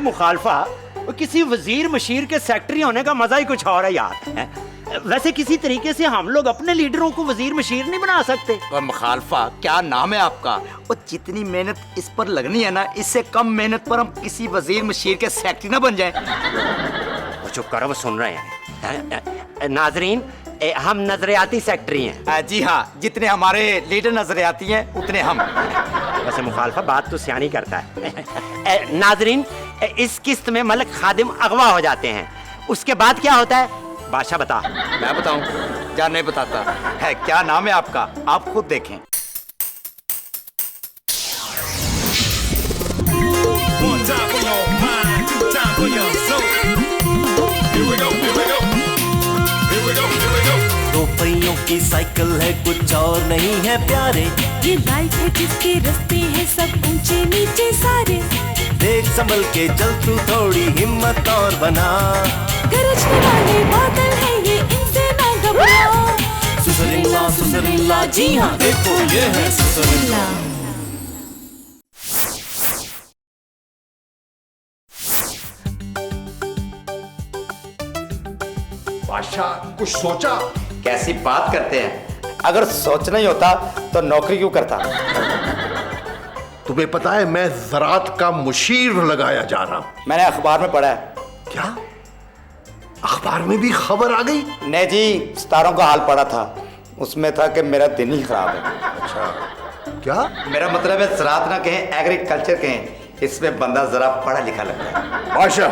मुखालफा, किसी वजीर मशीर के सेक्रेटरी होने का मजा ही कुछ और है यार। वैसे किसी तरीके से हम लोग अपने लीडरों को वजीर मशीर नहीं बना सकते। और मुखालफा, क्या नाम है आपका? और जितनी मेहनत इस पर लगनी है ना, इससे कम मेहनत पर हम किसी वजीर मशीर के सेक्रेटरी ना बन जाए। वो चुप करो, वो सुन रहे हैं। नाजरीन, हम नजरियाती सेक्रेटरी हैं। जी हाँ, जितने हमारे लीडर नजरियाती हैं उतने हम। वैसे मुखालफा बात तो सियानी करता है। नाजरीन, इस किस्त में मलक खादिम अगवा हो जाते हैं, उसके बाद क्या होता है? बादशाह बता। मैं बताऊं? क्या नहीं बताता है। क्या नाम है आपका? आप खुद देखें। दो पहियों की साइकिल है, कुछ और नहीं है प्यारे। ये लाइफ है जिसके रास्ते हैं सब ऊंचे नीचे सारे। देख संभल के चल तू, थोड़ी हिम्मत और बना। गरजने वाले बादल है ये, इनसे ना घबरा। सुसरिल्ला सुसरिल्ला, जी हाँ देखो ये है सुसरिल्ला। बादशाह कुछ सोचा? कैसी बात करते हैं? अगर सोचना ही होता तो नौकरी क्यों करता? तुम्हें पता है मैं ज़रात का मुशीर लगाया जा रहा हूं। मैंने अखबार में पढ़ा है। क्या अखबार में भी खबर आ गई? नहीं जी, सितारों का हाल पड़ा था, उसमें था कि मेरा दिन ही खराब है। अच्छा, क्या? मेरा मतलब है ज़रात ना कहें, एग्रीकल्चर कहें, इसमें बंदा जरा पढ़ा लिखा लगता है। बादशाह,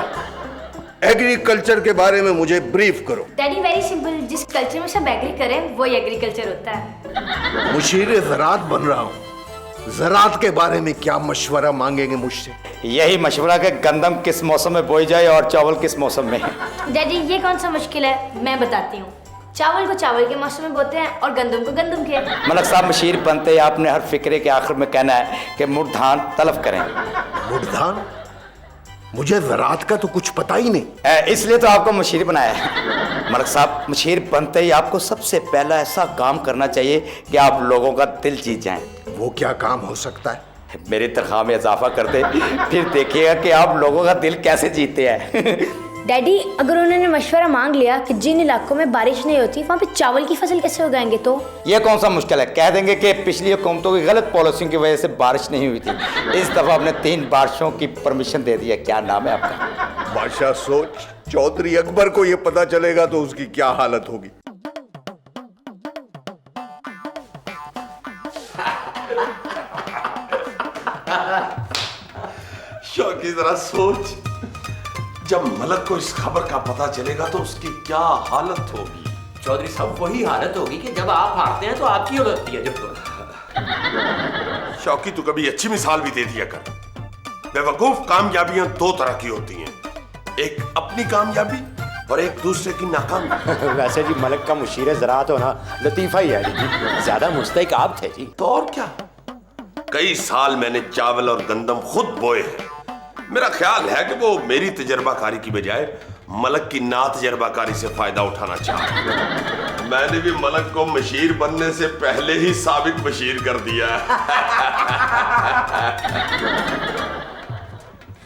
एग्रीकल्चर के बारे में मुझे ब्रीफ करो। डैडी वेरी सिंपल, जिस कल्चर में सब एग्री करें वो एग्रीकल्चर होता है। मुशीर ज़रात बन रहा हूं, ज़रात के बारे में क्या मशवरा मांगेंगे मुझसे? यही मशवरा कि गंदम किस मौसम में बोई जाए और चावल किस मौसम में। डैडी ये कौन सा मुश्किल है, मैं बताती हूँ। चावल को चावल के मौसम में बोते हैं और गंदम को गंदम के। मलक साहब, मशीर बनते ही आपने हर फिक्रे के आखिर में कहना है कि मुर्धान तलफ करें। मुर्धान? मुझे ज़रात का तो कुछ पता ही नहीं। इसलिए तो आपको मशीर बनाया है। मलक साहब, मशीर बनते ही आपको सबसे पहला ऐसा काम करना चाहिए कि आप लोगों का दिल जीत जाएं। वो क्या काम हो सकता है? मेरी तनख्वाह में इजाफा कर दे, फिर देखिएगा कि आप लोगों का दिल कैसे जीतते हैं। डैडी, अगर उन्होंने मशवरा मांग लिया कि जिन इलाकों में बारिश नहीं होती वहाँ पे चावल की फसल कैसे उगाएंगे, तो ये कौन सा मुश्किल है? कह देंगे कि पिछली हुकूमतों की गलत पॉलिसियों की वजह से बारिश नहीं हुई थी, इस दफा हमने 3 बारिशों की परमिशन दे दी है। क्या नाम है आपका? बादशाह सोच, चौधरी अकबर को ये पता चलेगा तो उसकी क्या हालत होगी। शौकी, जरा सोच, जब मलक को इस खबर का पता चलेगा तो उसकी क्या हालत होगी। चौधरी साहब, वही हालत होगी कि जब आप हारते हैं तो आपकी होती है। जब शौकी, तू कभी अच्छी मिसाल भी दे दिया कर। बेवकूफ कामयाबियां 2 तरह की होती हैं, एक अपनी कामयाबी और एक दूसरे की नाकामी। वैसे जी मलक का मुशीर ज़रात होना लतीफ़ा ही है जी, ज्यादा मुस्तहिक आप थे जी। तो और क्या, कई साल मैंने चावल और गंदम खुद बोए हैं। मेरा ख्याल है कि वो मेरी तजर्बाकारी की बजाय मलक की ना तजर्बाकारी से फायदा उठाना चाहता। मैंने भी मलक को मशीर बनने से पहले ही साबिक मशीर कर दिया।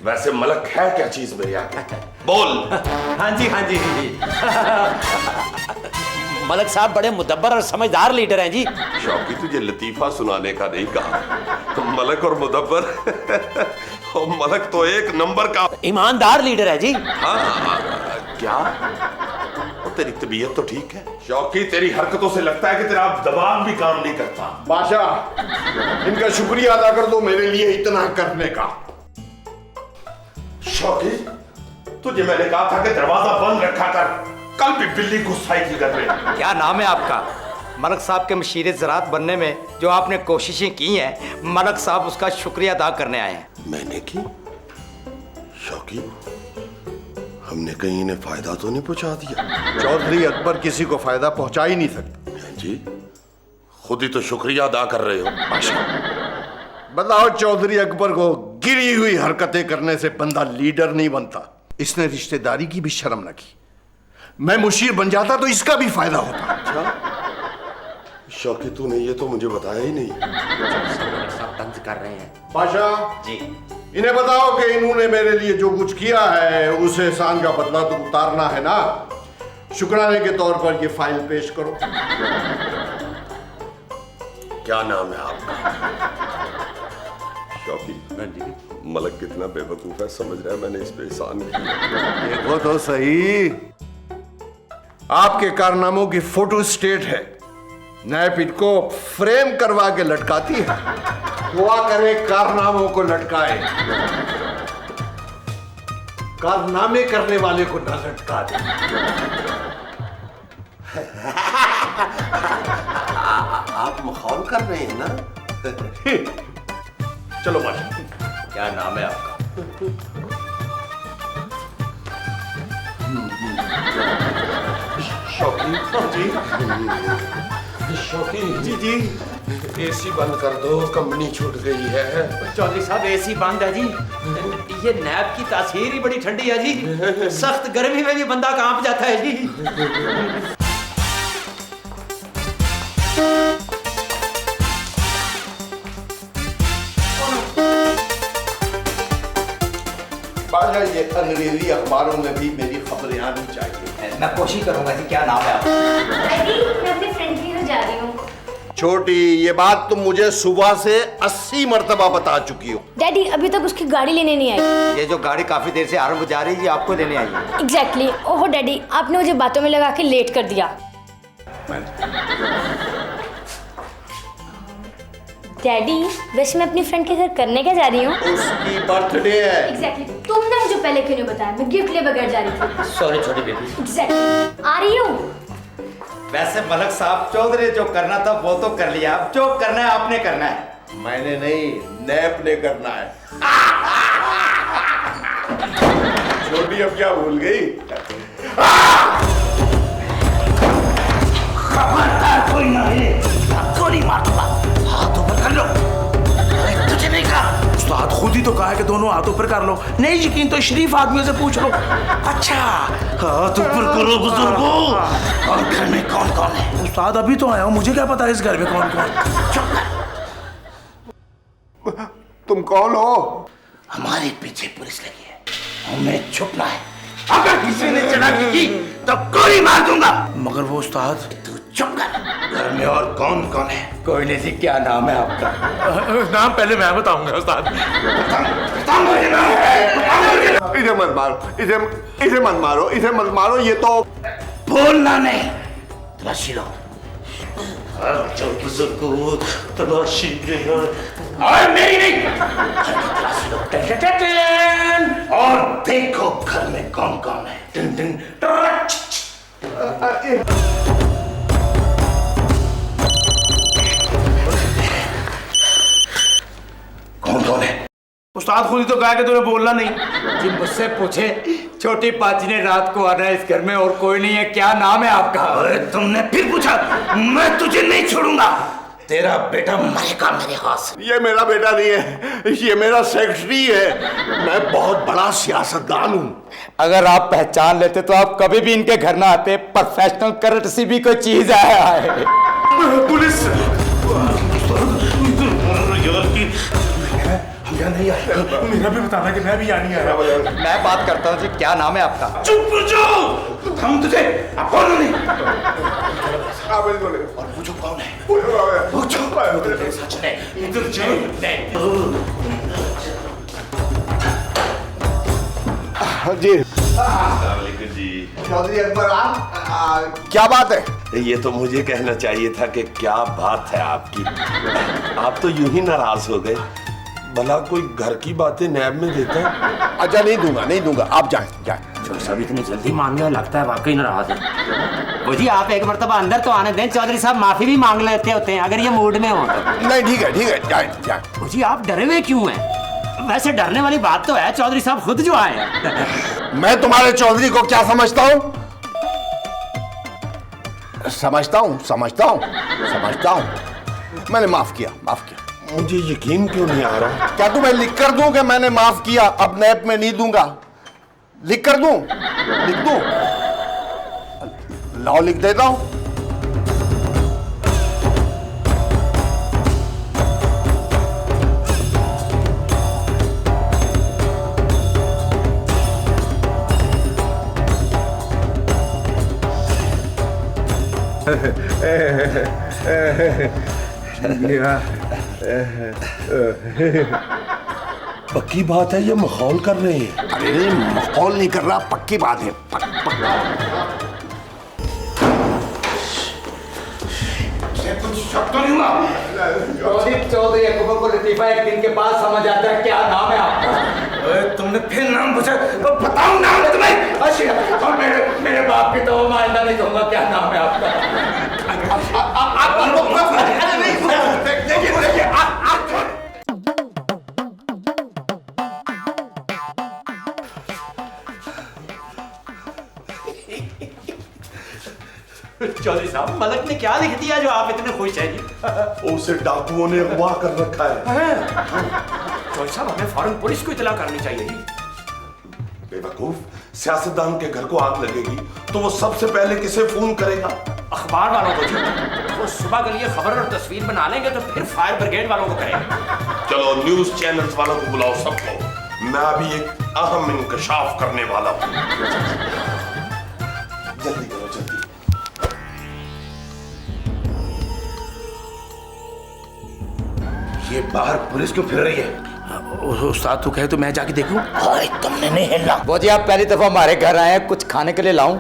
वैसे मलक है क्या चीज मेरे आगे? बोल। हाँ जी, हाँ जी, मलक साहब बड़े मुदब्बर और समझदार लीडर हैं जी। शौकी, तुझे लतीफा सुनाने का नहीं कहा। मलक और मुदब्बर और मलक तो एक नंबर का ईमानदार लीडर है जी। हाँ, क्या? और तेरी तबीयत तो ठीक है? शौकी, तेरी हरकतों से लगता है कि तेरा दिमाग भी काम नहीं करता। बादशाह, इनका शुक्रिया अदा कर दो मेरे लिए इतना करने का। शौकी, तुझे मैंने कहा था कि दरवाजा बंद रखा कर, कल भी बिल्ली गुस्साई की कर रही। क्या नाम है आपका? मलक साहब के मशीर ज़रात बनने में जो आपने कोशिशें की हैं, मलक साहब उसका शुक्रिया अदा करने आए हैं। मैंने की? शौकी, हमने कहीं इन्हें फायदा तो नहीं पहुंचा दिया? चौधरी अकबर किसी को फायदा पहुंचा ही नहीं सकते। जी, खुद ही तो शुक्रिया अदा कर रहे हो। बताओ, चौधरी अकबर को गिरी हुई हरकतें करने से बंदा लीडर नहीं बनता। इसने रिश्तेदारी की भी शर्म न की। मैं मुशीर बन जाता तो इसका भी फायदा होता। अच्छा शौकी, तूने ये तो मुझे बताया ही नहीं। सब तंज कर रहे हैं। बादशाह जी, इन्हें बताओ कि इन्होंने मेरे लिए जो कुछ किया है उस एहसान का बदला तो उतारना है ना। शुक्राने के तौर पर ये फाइल पेश करो। क्या नाम है आपका? शौकी। मलक कितना बेवकूफ है, समझ रहा है मैंने इस पे एहसान किया। देखो तो सही, आपके कारनामों की फोटो स्टेट है। नैप इनको फ्रेम करवा के लटकाती है। दुआ करे कारनामों को लटकाए, कारनामे करने वाले को ना लटका दे। आप मखौल कर रहे हैं ना? चलो माशा। क्या नाम है आपका? शौकी जी जी, एसी बंद कर दो, कंपनी छूट गई है। चौधरी साहब एसी बंद है जी। ये नैब की तासीर ही बड़ी ठंडी है जी। सख्त गर्मी में भी बंदा कांप जाता है जी। बाजा, ये अंग्रेजी अखबारों में भी मेरी खबरें आनी चाहिए। मैं कोशिश करूंगा जी। क्या नाम है आपका? डैडी मैं अपनी फ्रेंड के घर जा रही हूँ। छोटी, ये बात तुम मुझे सुबह से 80 मर्तबा बता चुकी हो। डैडी अभी तक उसकी गाड़ी लेने नहीं आई। ये जो गाड़ी काफी देर से आरंभ जा रही है, ये आपको लेने आई है। एग्जैक्टली। ओहो डैडी, आपने मुझे बातों में लगा के लेट कर दिया। डैडी वैसे मैं अपनी फ्रेंड के घर करने क्या जा रही हूँ? उसकी बर्थडे है। एग्जैक्टली। तुमने मुझे पहले क्यों नहीं बताया? मैं गिफ्ट ले बगैर जा रही थी। सॉरी छोटी बेबी। एग्जैक्टली। आ रही हूँ। वैसे मलक साहब, चौधरी जो करना था वो तो कर लिया, अब जो करना है आपने करना है। मैंने नहीं, नैप ने करना है। छोटी अब क्या भूल गई? खबरदार कोई ना हिले, गोली मार दूंगा। हाथ ऊपर कर लो। अरे तुझे नहीं कहा? उस्ताद खुद ही तो कहा है कि दोनों हाथ ऊपर कर लो। नहीं यकीन तो शरीफ आदमियों से पूछ लो। अच्छा, हाथ ऊपर करो बुजुर्गो। और घर में कौन कौन है? उस्ताद अभी तो आया हूँ, मुझे क्या पता है इस घर में कौन कौन। चुप कर। तुम कौन हो? हमारे पीछे पुलिस लगी है, हमें छुपना है। अगर किसी ने चढ़ाई की तो गोली मार दूंगा। मगर वो उस्ताद, तू चुप कर। घर में और कौन कौन है? कोई नहीं जी। क्या नाम है आपका? नाम पहले मैं बताऊंगा उस्ताद। इसे मत मारो, इसे मत मारो, इसे मत मारो। ये तो बोलना नहीं, तलाशी लो। जो बुजुर्ग को तलाशी ले और मेरी नहीं, तलाशी लो। और देखो घर में कौन कौन है। टिन टिन कौन कौन है? उस्ताद खुद ही तो कहा कि तूने बोलना नहीं। जी मुझसे पूछे, छोटी पाची ने रात को आना है इस घर में और कोई नहीं है। क्या नाम है आपका? अरे तुमने फिर पूछा, मैं तुझे नहीं छोड़ूंगा। तेरा बेटा मरेगा मेरे हाथ से। ये मेरा बेटा नहीं है, ये मेरा सेक्रेटरी है। मैं बहुत बड़ा सियासतदान हूँ। अगर आप पहचान लेते तो आप कभी भी इनके घर ना आते। प्रोफेशनल कर्टसी भी कोई चीज है। पुलिस हम नहीं आया। मेरा भी बताना कि मैं भी यहाँ नहीं आया। मैं बात करता हूँ जी। क्या नाम है आपका? चुप जाओ, हम तुझे अब कौन नहीं। और वो जो कौन है? वो जो सच नहीं, इधर जाओ। जी जी, चौधरी अकबर, क्या बात है? ये तो मुझे कहना चाहिए था कि क्या बात है आपकी। आप तो यूं ही नाराज हो गए। भला कोई घर की बातें नैब में देता है? अच्छा नहीं दूंगा, आप जाएं। सब इतनी जल्दी मान गया, लगता है वाकई नाराज है। वो जी आप एक मर्तबा अंदर तो आने दें। चौधरी साहब माफी भी मांग लेते होते हैं अगर ये मूड में हो तो। नहीं ठीक है, जाएं। वो जी आप डरे हुए क्यों हैं? वैसे डरने वाली बात तो है, चौधरी साहब खुद जो आए हैं। मैं तुम्हारे चौधरी को क्या समझता हूँ? समझता हूँ। मैंने माफ किया। मुझे यकीन क्यों नहीं आ रहा? क्या तुम्हें लिख कर दूं कि मैंने माफ किया? अब नैप में नहीं दूंगा। लिख कर दूं? लिख दूं? लाओ लिख देता हूं। पक्की बात है, ये माहौल कर रहे हैं। अरे माहौल नहीं कर रहा, पक्की बात है। कुछ शक तो नहीं हुआ? चौधरी अकबर को लतीफा एक दिन के बाद समझ आता है क्या नाम है आपका। तुमने फिर नाम पूछा तो बताओ नाम है तुम्हें। और मेरे बाप की तो मैं आइंदा नहीं कहूंगा क्या नाम है आपका। चौधरी साहब, मलक ने क्या लिख दिया जो आप इतने खुश हैं जी? उसे डाकुओं ने अगवा कर रखा है। चौधरी साहब, हमें फौरन पुलिस को इत्तला करनी चाहिए जी। बेवकूफ, सियासतदान के घर को आग लगेगी तो वो सबसे पहले किसे फोन करेगा? अखबार वालों को जी। वो सुबह के लिए खबर और तस्वीर बना लेंगे तो फिर फायर ब्रिगेड वालों को करेंगे। चलो न्यूज चैनल्स वालों को बुलाओ सबको। मैं अभी एक अहम इंकशाफ करने वाला हूँ। जल्दी करो जल्दी। ये बाहर पुलिस क्यों फिर रही है? उस्ताद तू कहे तो मैं जाके देखूं? अरे तुमने नहीं हिलना। वो जी, आप पहली दफा हमारे घर आए हैं, कुछ खाने के लिए लाऊं?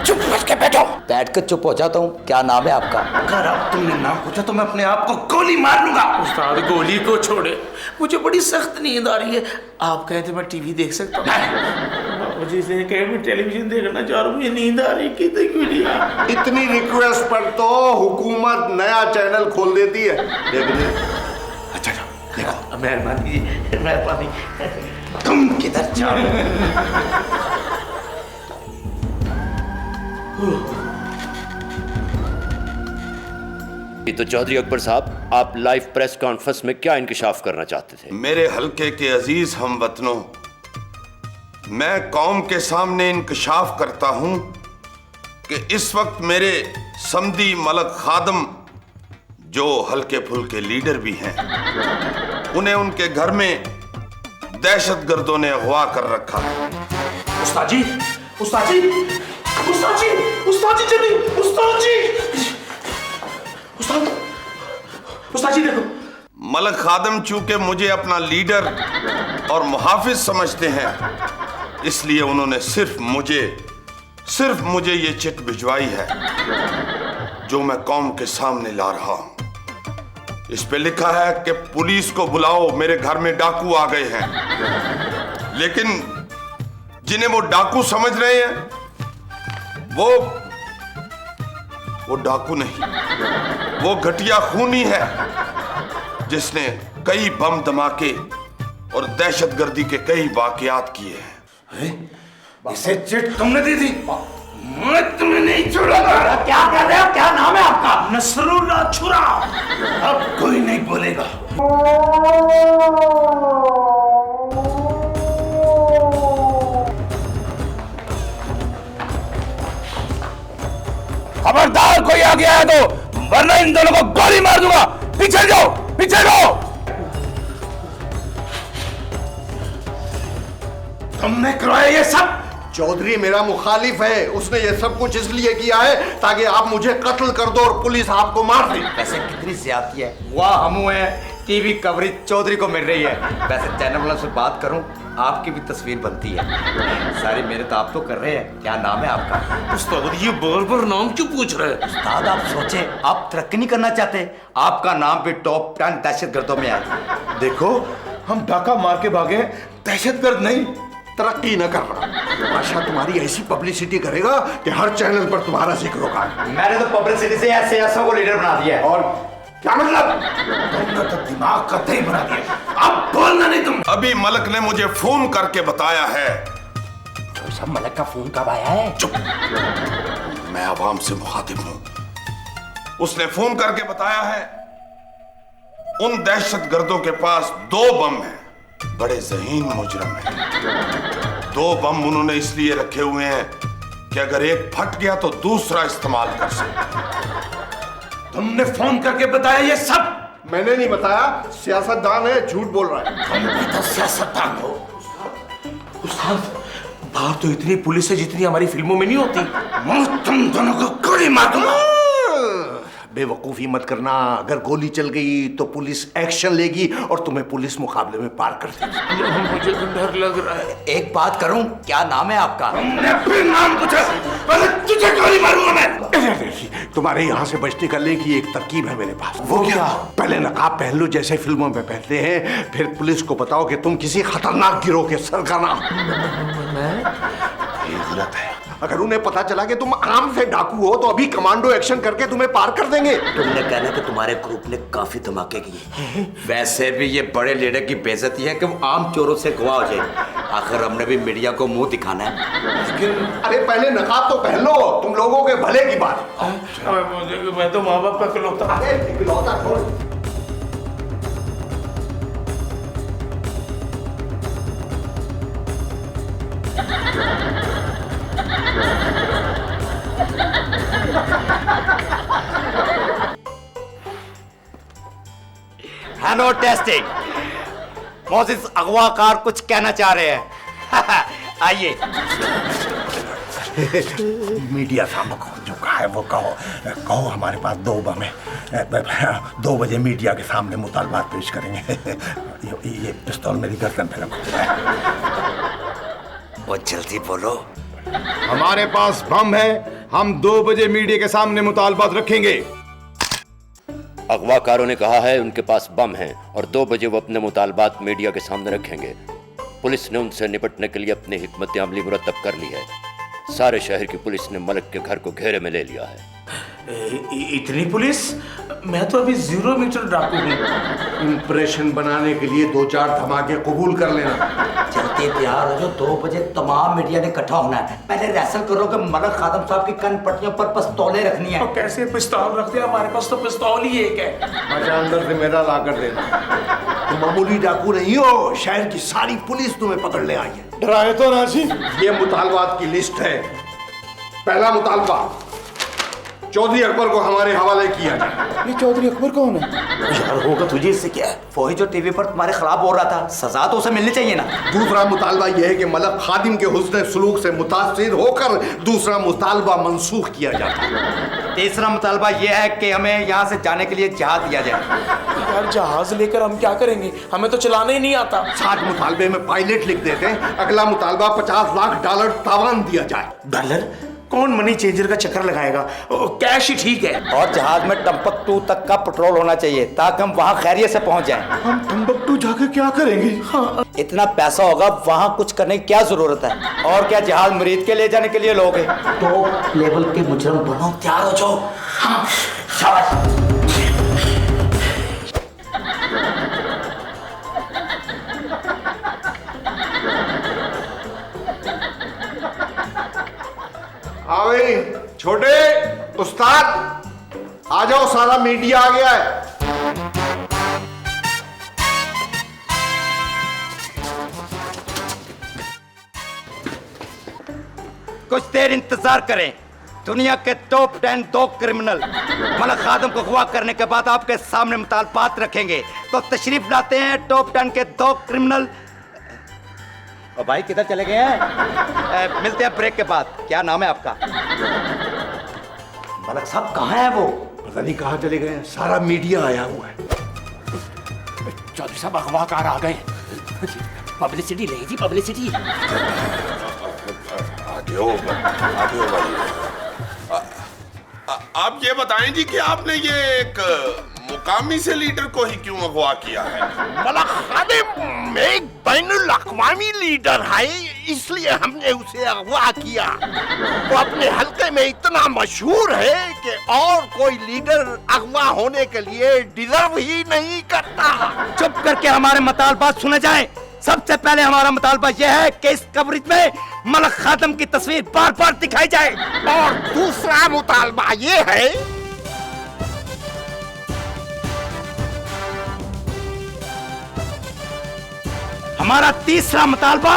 चुप करके बैठो। बैठ कर चुप हो जाता हूँ। क्या नाम है आपका? अगर अब तुमने नाम पूछा तो मैं अपने आप को गोली मार लूंगा। उस्ताद गोली को छोड़े, मुझे बड़ी सख्त नींद आ रही है। आप कहे थे मैं टीवी देख सकता हूँ? मुझे से कहे मैं टेलीविजन देखना चाह रहा हूँ, मुझे नींद आ रही है। इतनी रिक्वेस्ट पर तो हुकूमत नया चैनल खोल देती है। देखिए, अच्छा देखो, मेहरबानी, मेहरबानी। तुम किधर जाओ? तो चौधरी अकबर साहब, आप लाइव प्रेस कॉन्फ्रेंस में क्या इंकशाफ करना चाहते थे? मेरे हल्के के अजीज हमवतनों, मैं कौम के सामने इंकशाफ करता हूं कि इस वक्त मेरे समदी मलक खादम, जो हल्के फुल्के लीडर भी हैं, उन्हें उनके घर में दहशतगर्दों ने अगवा कर रखा है। उस्ताद जी, उस्ताद जी, उस्ताद जी, उस्ताद जी जल्दी, उस्ताद जी, उस्ताद, उस्ताद जी देखो। मलक खादम चूंकि मुझे अपना लीडर और मुहाफिज समझते हैं, इसलिए उन्होंने सिर्फ मुझे ये चिट भिजवाई है जो मैं कौम के सामने ला रहा हूं। इस पे लिखा है कि पुलिस को बुलाओ, मेरे घर में डाकू आ गए हैं। लेकिन जिन्हें वो डाकू समझ रहे हैं, वो डाकू नहीं, वो घटिया खूनी है जिसने कई बम धमाके और दहशतगर्दी के कई वाकयात किए हैं। इसे चिट तुमने दी थी? मैं तुम्हें नहीं छोड़ूंगा। क्या कर रहे हो? क्या नाम है आपका? नसरुल्लाह छुरा। अब कोई नहीं बोलेगा। खबरदार कोई आ गया है तो वरना इन दोनों को गोली मार दूंगा। पीछे जाओ, पीछे जाओ। तुमने करवाया ये सब? चौधरी मेरा मुखालिफ है, उसने ये सब कुछ इसलिए किया है ताकि आप मुझे कत्ल कर दो और पुलिस आपको मार दे। वैसे कितनी ज्यादती है। वाह, हम हैं, टीवी कवरेज चौधरी को मिल रही है। वैसे चैनल वालों से बात करूं, आपकी भी तस्वीर बनती है। सारी मेहनत आप तो कर रहे हैं। क्या नाम है आपका? उस्ताद ये बार-बार नाम क्यों पूछ रहे हैं? उस्ताद आप सोचे, आप तरक्की नहीं करना चाहते? आपका नाम भी टॉप 10 दहशतगर्दों में आए। देखो, हम डाका मार के भागे, दहशतगर्द नहीं, तरक्की न कर रहा। बादशाह तुम्हारी ऐसी पब्लिसिटी करेगा कि हर चैनल पर तुम्हारा जिक्र होगा। मैंने तो पब्लिसिटी से ऐसे ऐसा को लीडर बना दिया है। और क्या मतलब? तुमने तो दिमाग का दही बना दिया। अब बोलना नहीं तुम। अभी मलक ने मुझे फोन करके बताया है। तो सब मलक का फोन कब आया है? चुप, मैं आवाम से मुखातिब हूं। उसने फोन करके बताया है उन दहशतगर्दों के पास 2 बम हैं, बड़े ज़हीन मुजरम हैं। 2 बम उन्होंने इसलिए रखे हुए हैं कि अगर एक फट गया तो दूसरा इस्तेमाल कर सकते। तुमने फोन करके बताया ये सब? मैंने नहीं बताया, सियासतदान है, झूठ बोल रहा है। तुम भी तो सियासतदान हो। उस्ताद, बाहर तो इतनी पुलिस है जितनी हमारी फिल्मों में नहीं होती। मैं तुम दोनों को गोली मार दूंगा। बेवकूफ़ी मत करना। अगर गोली चल गई तो पुलिस एक्शन लेगी और तुम्हें पुलिस मुकाबले में पार कर देगी। मुझे तो डर लग रहा है। एक बात करूं, क्या नाम है आपका? मैं फिर नाम पूछा, पहले तुझे गोली मारूंगा मैं। तुम्हारे यहाँ से बचने का की एक तरकीब है मेरे पास। वो क्या? पहले नकाब पहन लो जैसे फिल्मों में पहनते हैं, फिर पुलिस को बताओ कि तुम किसी खतरनाक गिरोह के सरगना। ये गलत है। अगर उन्हें पता चला कि तुम आम से डाकू हो तो अभी कमांडो एक्शन करके तुम्हें पार कर देंगे। तुमने कहना कि तुम्हारे ग्रुप ने काफी धमाके किए। वैसे भी ये बड़े लीडर की बेइज्जती है कि वो आम चोरों से गवाह हो जाए। आखिर हमने भी मीडिया को मुंह दिखाना है। लेकिन अरे पहले नकाब तो पहन लो, तुम लोगों के भले की बात। मैं तो माँ बाप का इकलौता छोड़। Hello testing. मोजिस अगवाकार कुछ कहना चाह रहे हैं। आइए। मीडिया साहब को जो कहा है वो कहो हमारे पास 2 बम है। 2 बजे मीडिया के सामने मुतालबात पेश करेंगे। ये पिस्तौल मेरी गर्दन पे रखो। वो जल्दी बोलो। हमारे पास बम है, हम 2 बजे मीडिया के सामने मुतालबात रखेंगे। अगवाकारों ने कहा है उनके पास बम है और 2 बजे वो अपने मुतालबात मीडिया के सामने रखेंगे। पुलिस ने उनसे निपटने के लिए अपनी हिकमत अमली मुरतब कर ली है। सारे शहर की पुलिस ने मलक के घर को घेरे में ले लिया है। इतनी पुलिस? मैं तो अभी 0 मीटर डाकू हूँ। इंप्रेशन बनाने के लिए 2-4 धमाके कबूल कर लेना। जल्दी तैयार हो जो 2 बजे तमाम मीडिया ने इकट्ठा होना है। पहले रिहर्सल करो कि मलक खादम साहब की कन पट्टियों पर पिस्तौलें रखनी है। तो कैसे पिस्तौल रखते हैं? हमारे पास तो पिस्तौल ही एक है। अच्छा अंदर से मेरा ला कर देना। तुम मामूली डाकू नहीं हो, शहर की सारी पुलिस तुम्हें पकड़ने आई है। डराए तो राजी। ये मुतालबात की लिस्ट है। पहला मुतालबा, चौधरी अकबर को हमारे हवाले किया जाए। ये चौधरी अकबर कौन है? यार होगा तुझे इससे क्या है? वो ही जो टीवी पर तुम्हारे खिलाफ बोल रहा था, सजा तो उसे मिलनी चाहिए ना। दूसरा मुतालबा यह है कि मलक खादिम के हुस्न सलूक से मुतासिर होकर दूसरा मुतालबा मंसूख किया जाता। तीसरा मुतालबा यह है कि हमें यहाँ से जाने के लिए जहाज दिया जाए। यार जहाज लेकर हम क्या करेंगे? हमें तो चलाना ही नहीं आता। 7 मुतालबे में पायलट लिख देते हैं। अगला मुतालबा $50 लाख तावान दिया जाए। डॉलर? कौन मनी चेंजर का चक्कर लगाएगा? कैश ही ठीक है। और जहाज में टम्पकटू तक का पेट्रोल होना चाहिए ताकि हम वहाँ खैरियत से पहुँच जाएं। हम टम्बकटू जाकर क्या करेंगे? हाँ। इतना पैसा होगा, वहाँ कुछ करने की क्या जरूरत है? और क्या जहाज मरीज के ले जाने के लिए लोग हैं? तो लेवल के मुजरम बनो, तैयार हो जाओ। हाँ, शाबाश। हाँ भाई, छोटे उस्ताद आ जाओ, सारा मीडिया आ गया है। कुछ देर इंतजार करें। दुनिया के टॉप 10 2 क्रिमिनल मलक खादम को अगवा करने के बाद आपके सामने मुतालबात रखेंगे। तो तशरीफ लाते हैं टॉप 10 के 2 क्रिमिनल। और भाई किधर चले गए हैं? मिलते हैं ब्रेक के बाद। क्या नाम है आपका? मलक साहब कहाँ है वो? पता नहीं कहाँ चले गए हैं। सारा मीडिया आया हुआ है। चौधरी साहब अगवाकार आ गए। पब्लिसिटी लेगी, पब्लिसिटी। आगे हो भाई। आप ये बताएं जी कि आपने ये एक मुकामी से लीडर को ही क्यों अगवा किया है? मलक खादिम एक बैनुल अक़वामी लीडर है, इसलिए हमने उसे अगवा किया। वो अपने हल्के में इतना मशहूर है कि और कोई लीडर अगवा होने के लिए डिजर्व ही नहीं करता। चुप करके हमारे मुतालबात सुने जाएं। सबसे पहले हमारा मुतालबा यह है कि इस कवरेज में मलक खादम की तस्वीर बार बार दिखाई जाए। और दूसरा मुतालबा ये है हमारा तीसरा मुतालबा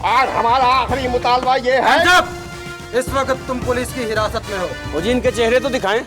और हमारा आखिरी मुतालबा ये है। इस वक्त तुम पुलिस की हिरासत में हो। मुझे इनके चेहरे तो दिखाएं।